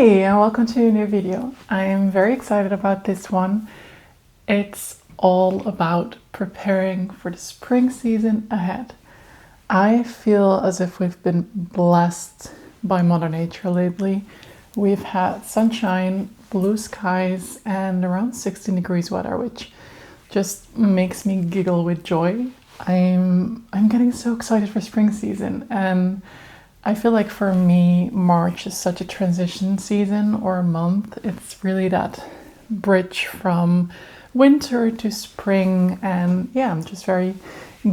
Hey, and welcome to a new video. I am very excited about this one. It's all about preparing for the spring season ahead. I feel as if we've been blessed by Mother Nature lately. We've had sunshine, blue skies, and around 16 degrees weather, which just makes me giggle with joy. I'm getting so excited for spring season, and I feel like for me, March is such a transition season or a month. It's really that bridge from winter to spring. And yeah, I'm just very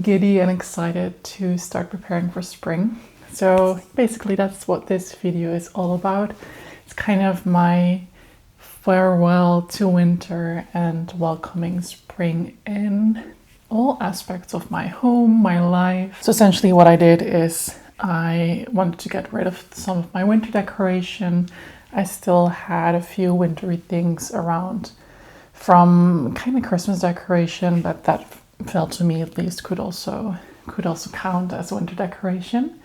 giddy and excited to start preparing for spring. So basically, that's what this video is all about. It's kind of my farewell to winter and welcoming spring in all aspects of my home, my life. So essentially, what I did is I wanted to get rid of some of my winter decoration. I still had a few wintry things around from kind of Christmas decoration, but that felt to me at least could also count as winter decoration.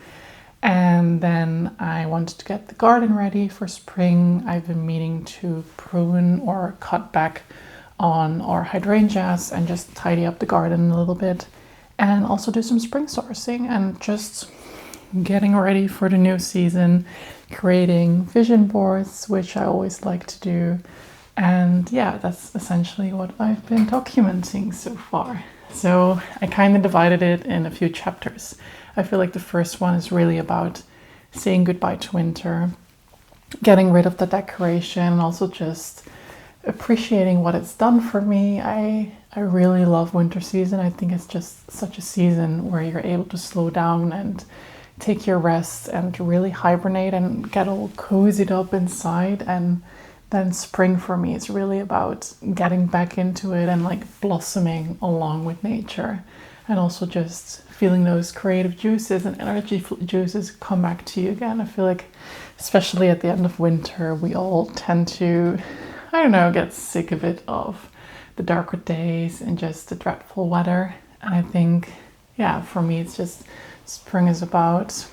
And then I wanted to get the garden ready for spring. I've been meaning to prune or cut back on our hydrangeas and just tidy up the garden a little bit, and also do some spring sourcing and just getting ready for the new season, creating vision boards, which I always like to do. And yeah, that's essentially what I've been documenting so far. So I kind of divided it in a few chapters. I feel like the first one is really about saying goodbye to winter, getting rid of the decoration, and also just appreciating what it's done for me. I really love winter season. I think it's just such a season where you're able to slow down and take your rest and really hibernate and get all cozied up inside. And then spring for me is really about getting back into it and like blossoming along with nature, and also just feeling those creative juices and energy juices come back to you again. I feel like especially at the end of winter we all tend to, I don't know, get sick of it, of the darker days and just the dreadful weather. And I think, yeah, for me it's just spring is about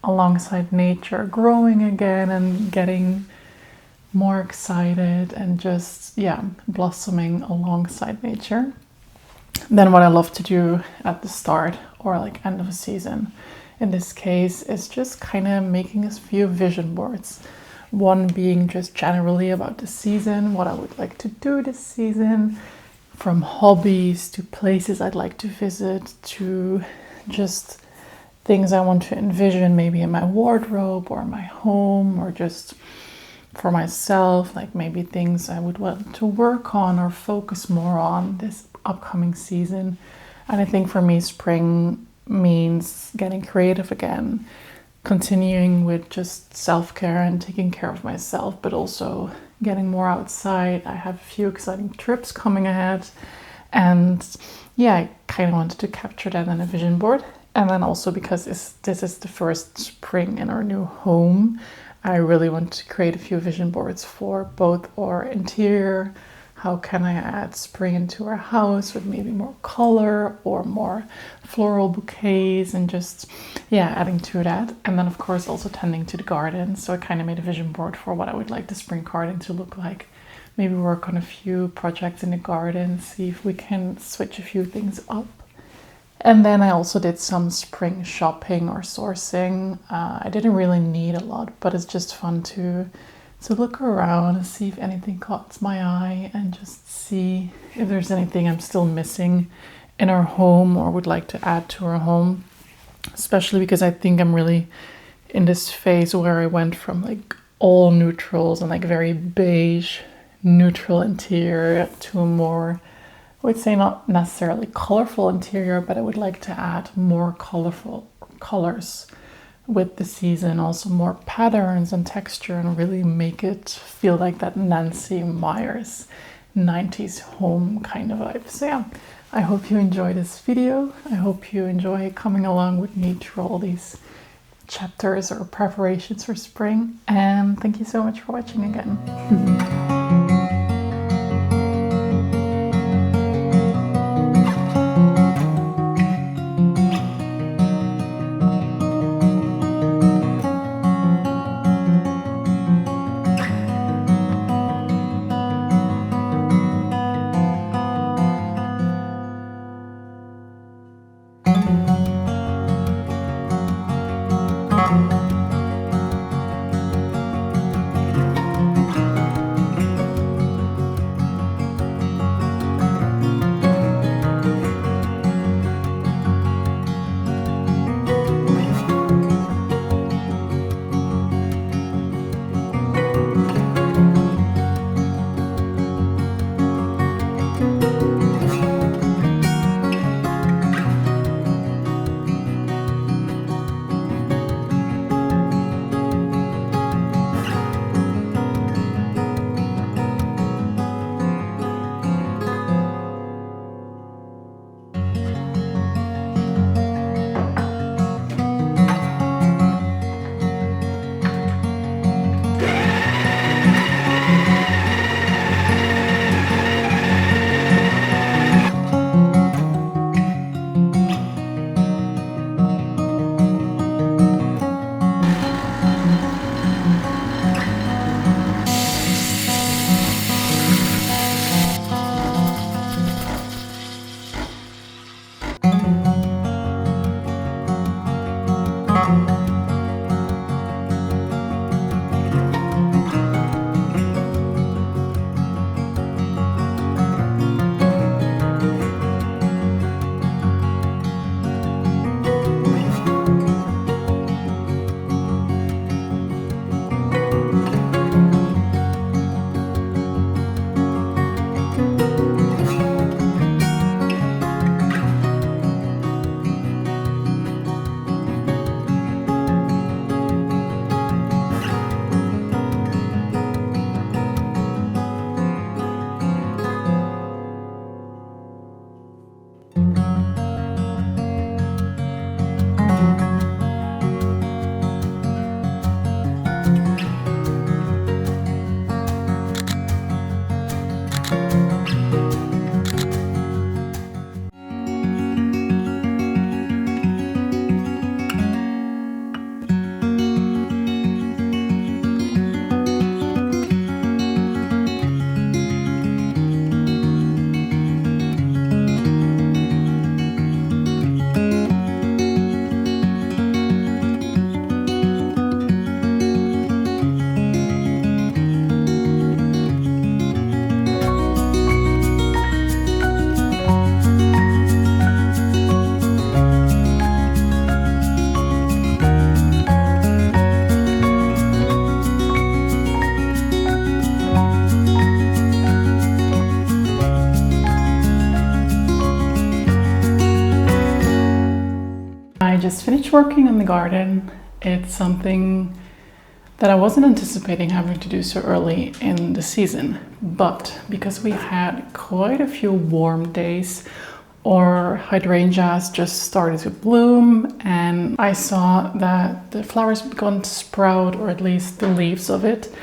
alongside nature growing again and getting more excited and just, yeah, blossoming alongside nature. Then what I love to do at the start or like end of a season, in this case, is just kind of making a few vision boards. One being just generally about the season, what I would like to do this season, from hobbies to places I'd like to visit to just things I want to envision maybe in my wardrobe or my home, or just for myself, like maybe things I would want to work on or focus more on this upcoming season. And I think for me, spring means getting creative again, continuing with just self-care and taking care of myself, but also getting more outside. I have a few exciting trips coming ahead, and yeah, I kind of wanted to capture that in a vision board. And then also because this is the first spring in our new home, I really want to create a few vision boards for both our interior. How can I add spring into our house with maybe more color or more floral bouquets, and just, yeah, adding to that. And then of course also tending to the garden. So I kind of made a vision board for what I would like the spring garden to look like. Maybe work on a few projects in the garden, see if we can switch a few things up. And then I also did some spring shopping or sourcing. I didn't really need a lot, but it's just fun to look around and see if anything caught my eye, and just see if there's anything I'm still missing in our home or would like to add to our home. Especially because I think I'm really in this phase where I went from like all neutrals and like very beige neutral interior to a more, I would say, not necessarily colorful interior, but I would like to add more colorful colors with the season, also more patterns and texture, and really make it feel like that Nancy Meyers 90s home kind of vibe. So yeah, I hope you enjoy this video. I hope you enjoy coming along with me through all these chapters or preparations for spring, and thank you so much for watching again. I just finished working on the garden. It's something that I wasn't anticipating having to do so early in the season, but because we had quite a few warm days, our hydrangeas just started to bloom, and I saw that the flowers began to sprout, or at least the leaves of it.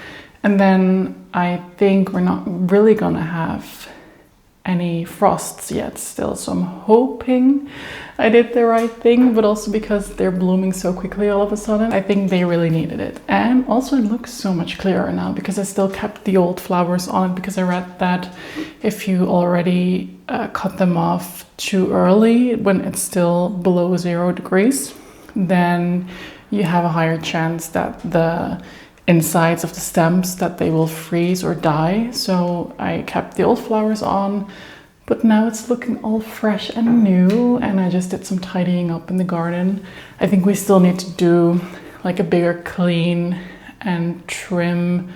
And then I think we're not really gonna have any frosts yet still, so I'm hoping I did the right thing, but also because they're blooming so quickly all of a sudden, I think they really needed it. And also it looks so much clearer now because I still kept the old flowers on it, because I read that if you already cut them off too early when it's still below 0 degrees, then you have a higher chance that the insides of the stems that they will freeze or die. So I kept the old flowers on, but now it's looking all fresh and new, and I just did some tidying up in the garden. I think we still need to do like a bigger clean and trim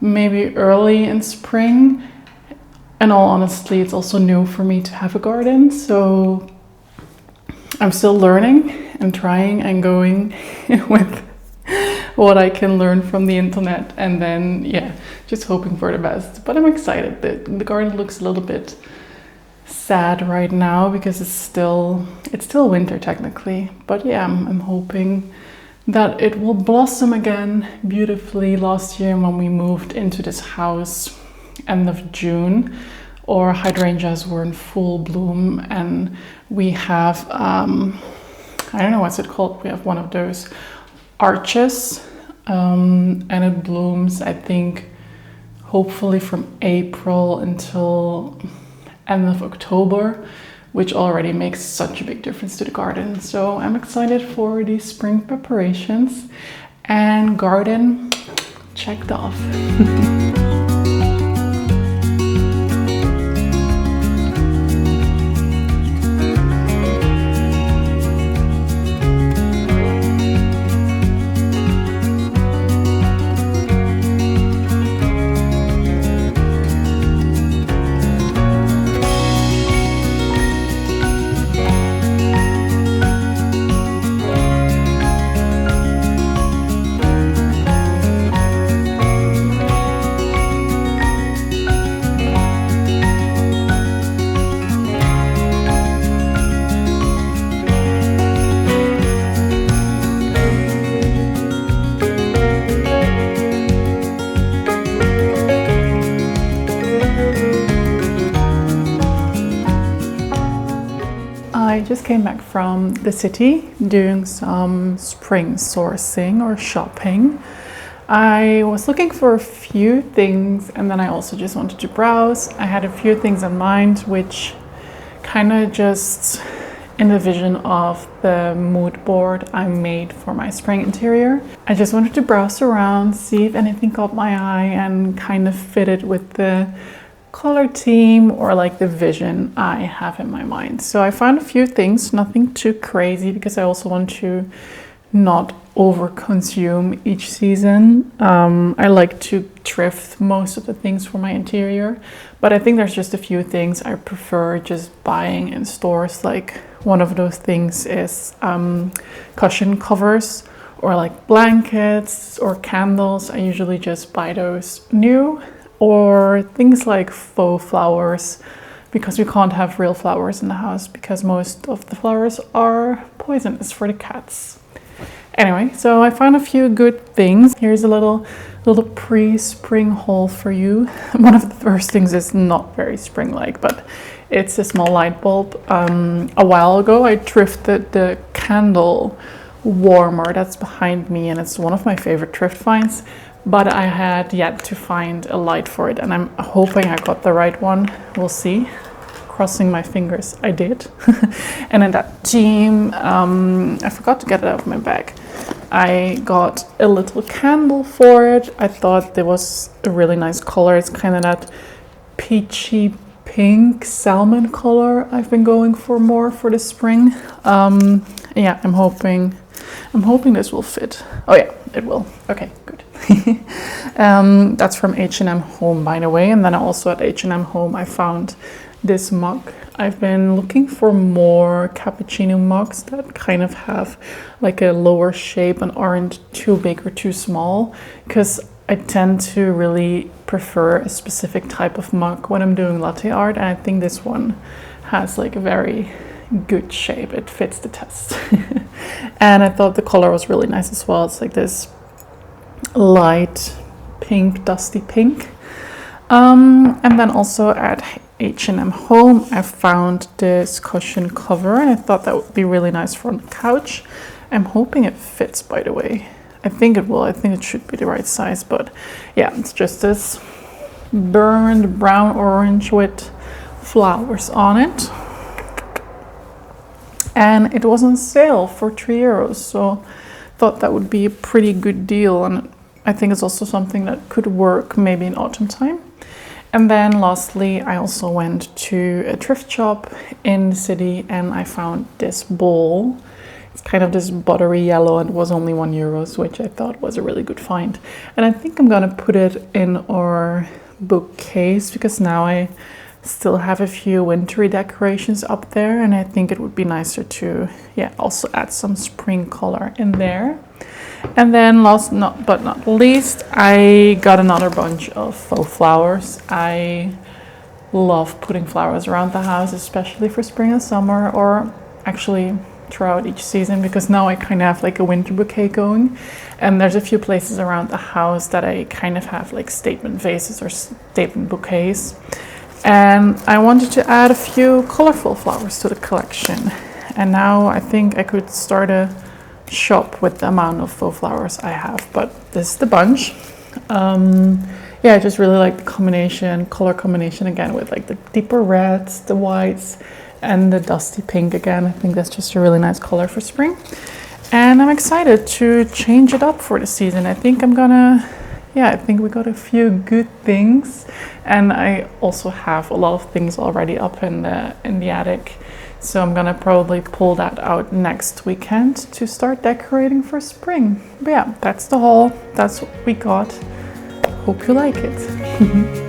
maybe early in spring. And all honestly, it's also new for me to have a garden, so I'm still learning and trying and going with what I can learn from the internet, and then just hoping for the best. But I'm excited. The garden looks a little bit sad right now because it's still winter technically, but I'm hoping that it will blossom again beautifully. Last year when we moved into this house end of June, our hydrangeas were in full bloom, and we have I don't know what's it called, we have one of those arches, and it blooms, I think, hopefully from April until end of October, which already makes such a big difference to the garden. So I'm excited for these spring preparations, and garden checked off. I just came back from the city doing some spring sourcing or shopping. I was looking for a few things, and then I also just wanted to browse. I had a few things in mind, which kind of just in the vision of the mood board I made for my spring interior. I just wanted to browse around, see if anything caught my eye and kind of fit it with the color theme or like the vision I have in my mind. So I found a few things, nothing too crazy, because I also want to not over consume each season. I like to thrift most of the things for my interior, but I think there's just a few things I prefer just buying in stores. Like one of those things is cushion covers, or like blankets or candles. I usually just buy those new, or things like faux flowers, because we can't have real flowers in the house because most of the flowers are poisonous for the cats. Anyway, so I found a few good things. Here's a little pre-spring haul for you. One of the first things is not very spring-like, but it's a small light bulb. A while ago I thrifted the candle warmer that's behind me, and it's one of my favorite thrift finds, but I had yet to find a light for it, and I'm hoping I got the right one. We'll see. Crossing my fingers, I did. And in that theme, I forgot to get it out of my bag. I got a little candle for it. I thought there was a really nice color. It's kind of that peachy pink salmon color I've been going for more for the spring. Yeah, I'm hoping this will fit. Oh yeah, it will. Okay, good. That's from H&M Home, by the way. And then also at H&M Home I found this mug. I've been looking for more cappuccino mugs that kind of have like a lower shape and aren't too big or too small, because I tend to really prefer a specific type of mug when I'm doing latte art, and I think this one has like a very good shape. It fits the test. And I thought the color was really nice as well. It's like this light pink, dusty pink. And then also at H&M Home, I found this cushion cover, and I thought that would be really nice for on the couch. I'm hoping it fits, by the way. I think it will. I think it should be the right size, but yeah, it's just this burned brown orange with flowers on it. And it was on sale for €3, so thought that would be a pretty good deal, and I think it's also something that could work maybe in autumn time. And then lastly, I also went to a thrift shop in the city and I found this bowl. It's kind of this buttery yellow and it was only €1, which I thought was a really good find. And I think I'm gonna put it in our bookcase because now I still have a few wintry decorations up there, and I think it would be nicer to also add some spring color in there. And then last but not least, I got another bunch of faux flowers. I love putting flowers around the house, especially for spring and summer, or actually throughout each season, because now I kind of have like a winter bouquet going, and there's a few places around the house that I kind of have like statement vases or statement bouquets. And I wanted to add a few colorful flowers to the collection. And now I think I could start a shop with the amount of faux flowers I have, but this is the bunch. I just really like the color combination again, with like the deeper reds, the whites, and the dusty pink again. I think that's just a really nice color for spring. And I'm excited to change it up for the season. I think we got a few good things, and I also have a lot of things already up in the attic. So I'm gonna probably pull that out next weekend to start decorating for spring. But yeah, that's the haul. That's what we got. Hope you like it.